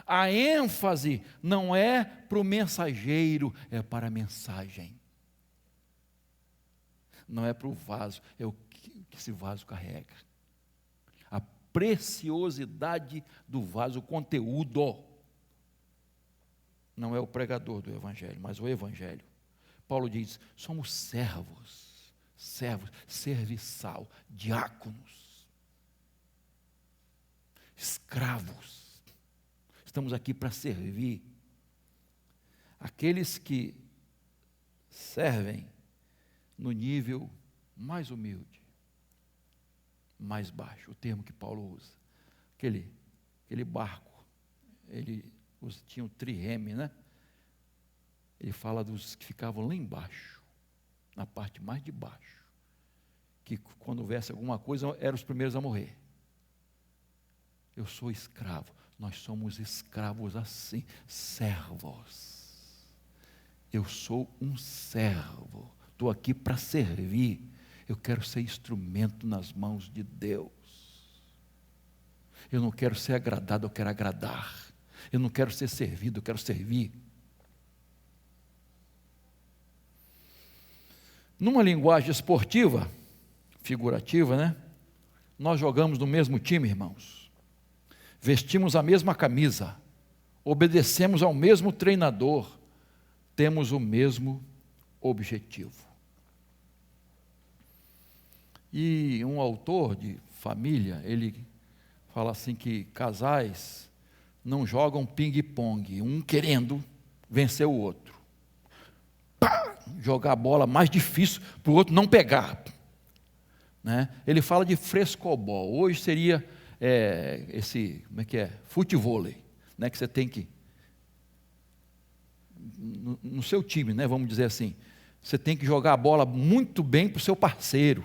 A ênfase não é para o mensageiro, é para a mensagem. Não é para o vaso, é o que esse vaso carrega. A preciosidade do vaso, o conteúdo. Não é o pregador do Evangelho, mas o Evangelho. Paulo diz, somos servos, serviçal, diáconos, escravos. Estamos aqui para servir. Aqueles que servem no nível mais humilde, mais baixo, o termo que Paulo usa. Aquele barco, ele tinha um trireme, né? Ele fala dos que ficavam lá embaixo, na parte mais de baixo, que quando houvesse alguma coisa, eram os primeiros a morrer. Eu sou escravo, nós somos escravos assim, servos. Eu sou um servo, estou aqui para servir, eu quero ser instrumento nas mãos de Deus. Eu não quero ser agradado, eu quero agradar. Eu não quero ser servido, eu quero servir. Numa linguagem esportiva, figurativa, né? Nós jogamos no mesmo time, irmãos. Vestimos a mesma camisa. Obedecemos ao mesmo treinador. Temos o mesmo objetivo. E um autor de família, ele fala assim que casais não jogam ping-pong, um querendo vencer o outro. Pá! Jogar a bola mais difícil para o outro não pegar. Né? Ele fala de frescobol. Hoje seria futevôlei, né? Que você tem que, no seu time, né? Vamos dizer assim, você tem que jogar a bola muito bem para o seu parceiro,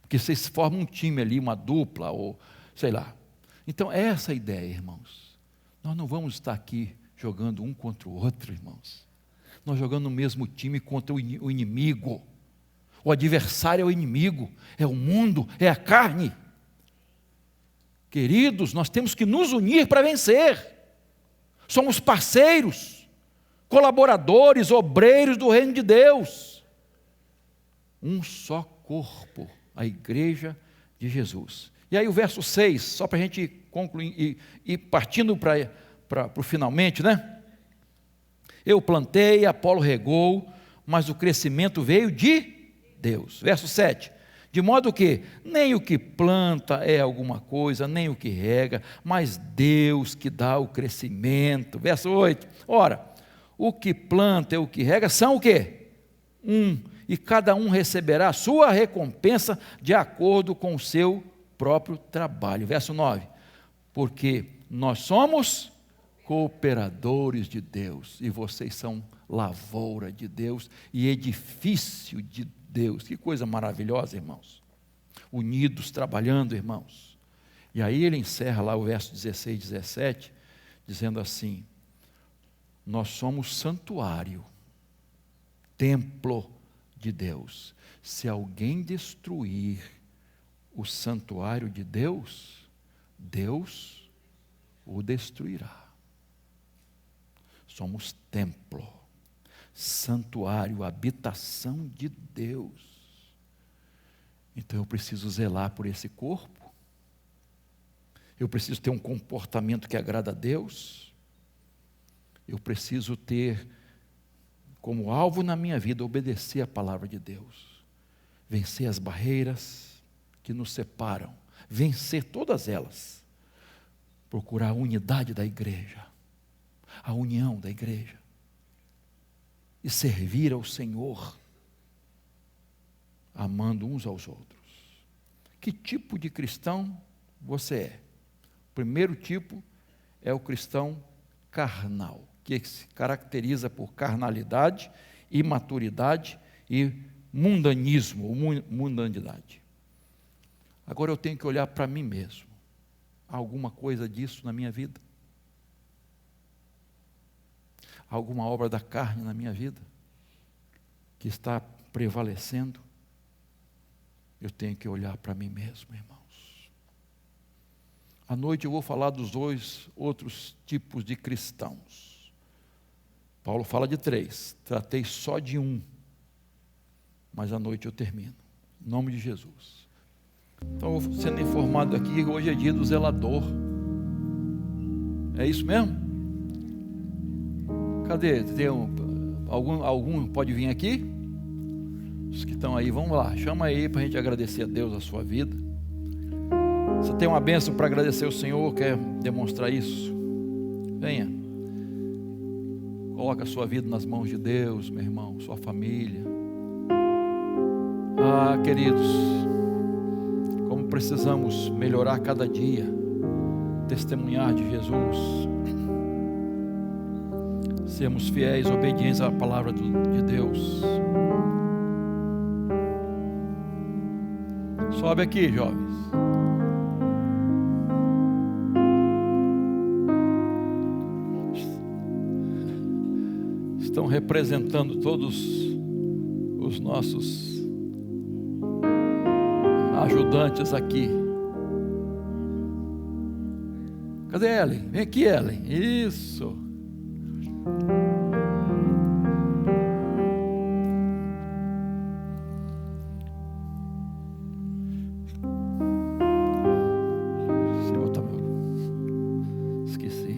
porque vocês formam um time ali, uma dupla, ou sei lá. Então, essa é a ideia, irmãos. Nós não vamos estar aqui jogando um contra o outro, irmãos. Nós jogando no mesmo time contra o inimigo. O adversário é o inimigo, é o mundo, é a carne. Queridos, nós temos que nos unir para vencer. Somos parceiros, colaboradores, obreiros do reino de Deus. Um só corpo, a igreja de Jesus. E aí o verso 6, só para a gente concluir, e partindo para o finalmente, né? Eu plantei, Apolo regou, mas o crescimento veio de Deus. Verso 7. De modo que nem o que planta é alguma coisa, nem o que rega, mas Deus que dá o crescimento. Verso 8. Ora, o que planta e o que rega são o quê? E cada um receberá a sua recompensa de acordo com o seu próprio trabalho. Verso 9. Porque nós somos cooperadores de Deus, e vocês são lavoura de Deus e edifício de Deus. Que coisa maravilhosa, irmãos. Unidos, trabalhando, irmãos. E aí ele encerra lá o verso 16 e 17, dizendo assim: nós somos santuário, templo de Deus. Se alguém destruir o santuário de Deus, Deus o destruirá. Somos templo, santuário, habitação de Deus. Então eu preciso zelar por esse corpo, eu preciso ter um comportamento que agrada a Deus, eu preciso ter como alvo na minha vida obedecer a palavra de Deus, vencer as barreiras que nos separam, vencer todas elas, procurar a unidade da igreja, a união da igreja, e servir ao Senhor, amando uns aos outros. Que tipo de cristão você é? O primeiro tipo é o cristão carnal, que se caracteriza por carnalidade, imaturidade e mundanismo, ou mundanidade. Agora eu tenho que olhar para mim mesmo. Há alguma coisa disso na minha vida? Há alguma obra da carne na minha vida que está prevalecendo? Eu tenho que olhar para mim mesmo, irmãos. À noite eu vou falar dos 2 outros tipos de cristãos. Paulo fala de 3, tratei só de um, mas à noite eu termino, em nome de Jesus. Então, sendo informado aqui, hoje é dia do zelador. É isso mesmo? Cadê? Tem algum pode vir aqui? Os que estão aí, vamos lá, chama aí para a gente agradecer a Deus a sua vida. Você tem uma bênção para agradecer ao Senhor, quer demonstrar isso? Venha. Coloca a sua vida nas mãos de Deus, meu irmão, sua família. Ah, queridos, como precisamos melhorar cada dia, testemunhar de Jesus, sermos fiéis, obedientes à palavra de Deus. Sobe aqui, jovens. Estão representando todos os nossos ajudantes aqui. Cadê Ellen? Vem aqui, Ellen. Isso. Esqueci.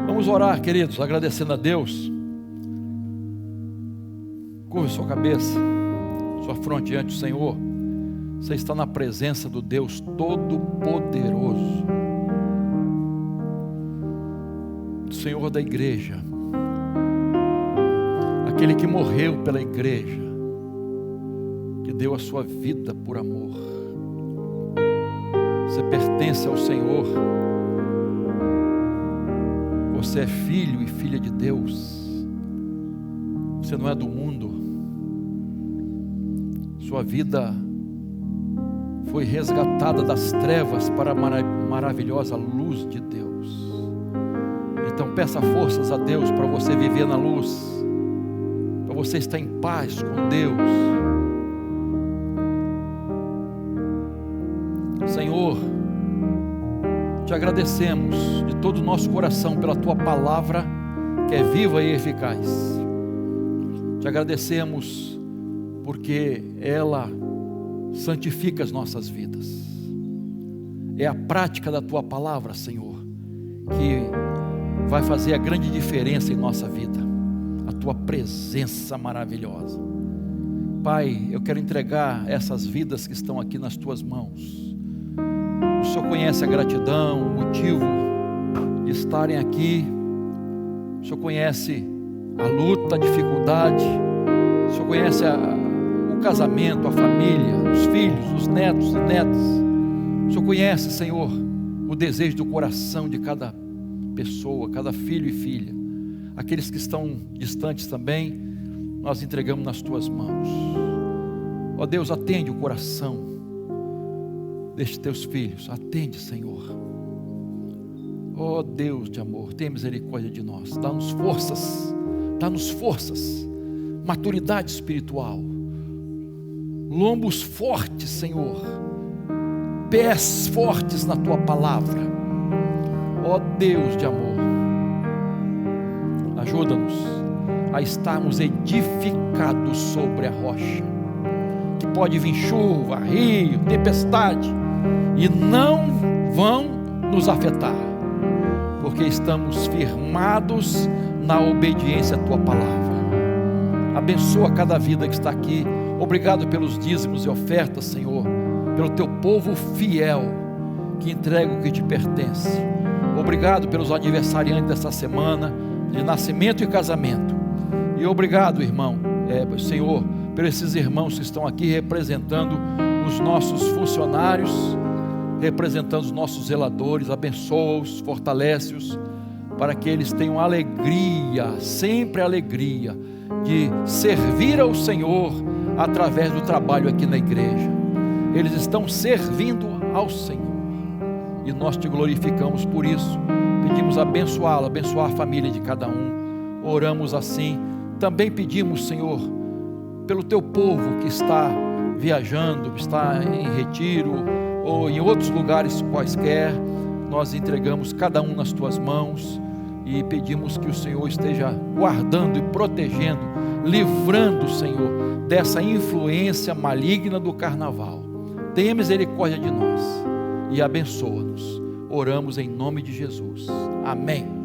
Vamos orar, queridos, agradecendo a Deus. Curva sua cabeça, sua fronte diante do Senhor. Você está na presença do Deus Todo-Poderoso, do Senhor da igreja, aquele que morreu pela igreja, que deu a sua vida por amor. Você pertence ao Senhor, você é filho e filha de Deus, você não é do mundo. Sua vida foi resgatada das trevas para a maravilhosa luz de Deus. Então peça forças a Deus para você viver na luz, para você estar em paz com Deus. Senhor, te agradecemos de todo o nosso coração pela tua palavra, que é viva e eficaz. Te agradecemos porque ela santifica as nossas vidas. É a prática da tua palavra, Senhor, que vai fazer a grande diferença em nossa vida, a tua presença maravilhosa. Pai, eu quero entregar essas vidas que estão aqui nas tuas mãos. O Senhor conhece a gratidão, o motivo de estarem aqui. O Senhor conhece a luta, a dificuldade. O Senhor conhece o casamento, a família, os filhos, os netos e netas. O Senhor conhece, Senhor, o desejo do coração de cada pessoa, cada filho e filha. Aqueles que estão distantes também, nós entregamos nas tuas mãos. Ó Deus, atende o coração destes teus filhos. Atende, Senhor. Ó Deus de amor, tenha misericórdia de nós. Dá-nos forças, dá-nos forças, maturidade espiritual, lombos fortes, Senhor, pés fortes na tua palavra. Ó Deus de amor, ajuda-nos a estarmos edificados sobre a rocha, que pode vir chuva, rio, tempestade, e não vão nos afetar, porque estamos firmados na obediência à tua palavra. Abençoa cada vida que está aqui. Obrigado pelos dízimos e ofertas, Senhor, pelo teu povo fiel que entrega o que te pertence. Obrigado pelos aniversariantes dessa semana de nascimento e casamento. E obrigado, irmão, Senhor, por esses irmãos que estão aqui representando os nossos funcionários, representando os nossos zeladores. Abençoa-os, fortalece-os, para que eles tenham alegria, sempre alegria, de servir ao Senhor através do trabalho aqui na igreja. Eles estão servindo ao Senhor, e nós te glorificamos por isso. Pedimos abençoá-lo, abençoar a família de cada um. Oramos assim. Também pedimos, Senhor, pelo teu povo que está viajando, que está em retiro ou em outros lugares quaisquer. Nós entregamos cada um nas tuas mãos e pedimos que o Senhor esteja guardando e protegendo, livrando, Senhor, dessa influência maligna do carnaval. Tenha misericórdia de nós e abençoa-nos. Oramos em nome de Jesus. Amém.